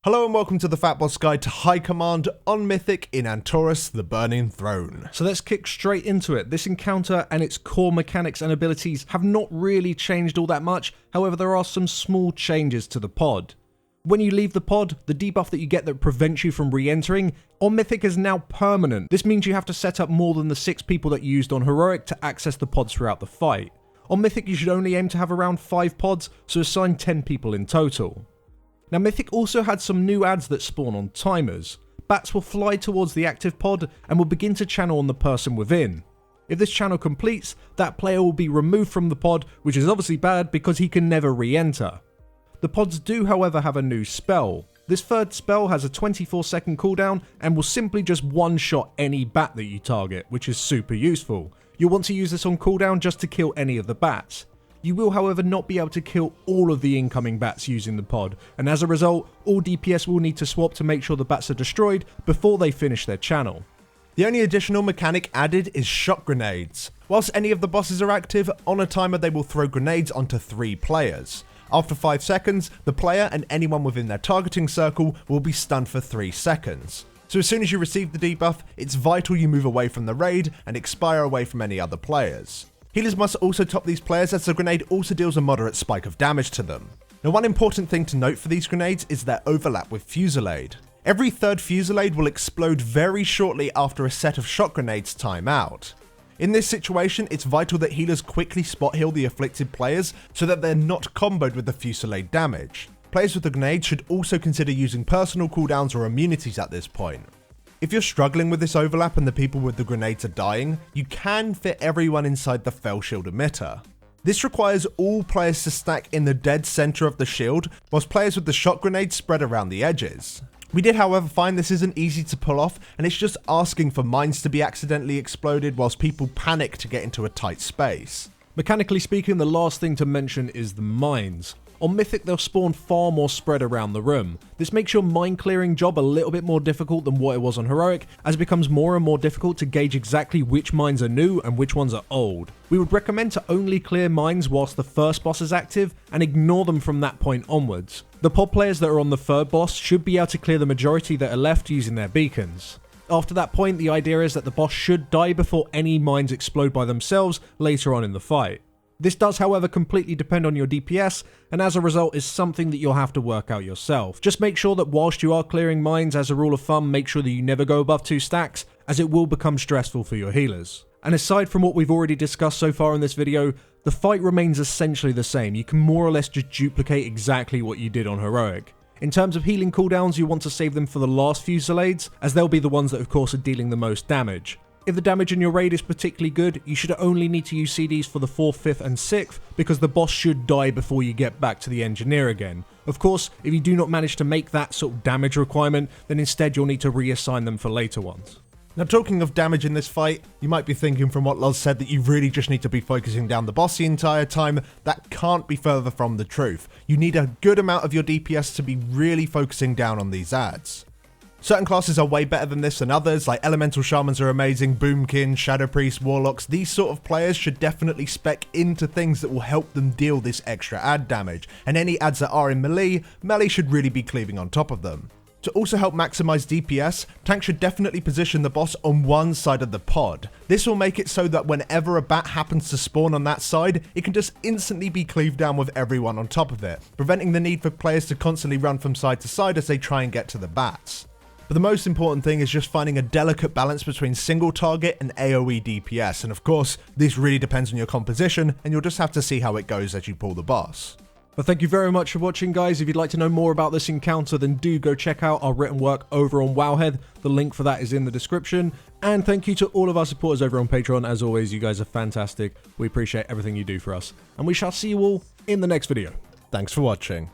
Hello and welcome to the FatBoss Guide to High Command on Mythic in Antorus, the Burning Throne. So let's kick straight into it. This encounter and its core mechanics and abilities have not really changed all that much, however there are some small changes to the pod. When you leave the pod, the debuff that you get that prevents you from re-entering on Mythic is now permanent. This means you have to set up more than the 6 people that you used on Heroic to access the pods throughout the fight. On Mythic you should only aim to have around 5 pods, so assign 10 people in total. Now Mythic also had some new ads that spawn on timers. Bats will fly towards the active pod and will begin to channel on the person within. If this channel completes, that player will be removed from the pod, which is obviously bad because he can never re-enter. The pods do however have a new spell. This third spell has a 24-second cooldown and will simply just one-shot any bat that you target, which is super useful. You'll want to use this on cooldown just to kill any of the bats. You will however not be able to kill all of the incoming bats using the pod, and as a result, all DPS will need to swap to make sure the bats are destroyed before they finish their channel. The only additional mechanic added is shot grenades. Whilst any of the bosses are active, on a timer they will throw grenades onto 3 players. After 5 seconds, the player and anyone within their targeting circle will be stunned for 3 seconds. So as soon as you receive the debuff, it's vital you move away from the raid and expire away from any other players. Healers must also top these players as the grenade also deals a moderate spike of damage to them. Now one important thing to note for these grenades is their overlap with Fusillade. Every third Fusillade will explode very shortly after a set of shot grenades time out. In this situation, it's vital that healers quickly spot heal the afflicted players so that they're not comboed with the Fusillade damage. Players with the grenade should also consider using personal cooldowns or immunities at this point. If you're struggling with this overlap and the people with the grenades are dying, you can fit everyone inside the Fell Shield emitter. This requires all players to stack in the dead center of the shield, whilst players with the shot grenades spread around the edges. We did however find this isn't easy to pull off, and it's just asking for mines to be accidentally exploded whilst people panic to get into a tight space. Mechanically speaking, the last thing to mention is the mines. On Mythic they'll spawn far more spread around the room. This makes your mine clearing job a little bit more difficult than what it was on Heroic, as it becomes more and more difficult to gauge exactly which mines are new and which ones are old. We would recommend to only clear mines whilst the first boss is active and ignore them from that point onwards. The pod players that are on the third boss should be able to clear the majority that are left using their beacons. After that point, the idea is that the boss should die before any mines explode by themselves later on in the fight. This does however completely depend on your DPS, and as a result is something that you'll have to work out yourself. Just make sure that whilst you are clearing mines, as a rule of thumb, make sure that you never go above 2 stacks, as it will become stressful for your healers. And aside from what we've already discussed so far in this video, the fight remains essentially the same. You can more or less just duplicate exactly what you did on Heroic. In terms of healing cooldowns, you want to save them for the last Fusillades, as they'll be the ones that of course are dealing the most damage. If the damage in your raid is particularly good, you should only need to use CDs for the 4th, 5th and 6th, because the boss should die before you get back to the engineer again. Of course, if you do not manage to make that sort of damage requirement, then instead you'll need to reassign them for later ones. Now talking of damage in this fight, you might be thinking from what Loz said that you really just need to be focusing down the boss the entire time. That can't be further from the truth. You need a good amount of your DPS to be really focusing down on these ads. Certain classes are way better than this than others, like Elemental Shamans are amazing, Boomkin, Shadow Priests, Warlocks. These sort of players should definitely spec into things that will help them deal this extra ad damage, and any ads that are in melee should really be cleaving on top of them. To also help maximize DPS, tanks should definitely position the boss on one side of the pod. This will make it so that whenever a bat happens to spawn on that side, it can just instantly be cleaved down with everyone on top of it, preventing the need for players to constantly run from side to side as they try and get to the bats. But the most important thing is just finding a delicate balance between single target and AoE DPS, and of course, this really depends on your composition, and you'll just have to see how it goes as you pull the boss. Well, thank you very much for watching, guys. If you'd like to know more about this encounter, then do go check out our written work over on Wowhead. The link for that is in the description. And thank you to all of our supporters over on Patreon. As always, you guys are fantastic. We appreciate everything you do for us. And we shall see you all in the next video. Thanks for watching.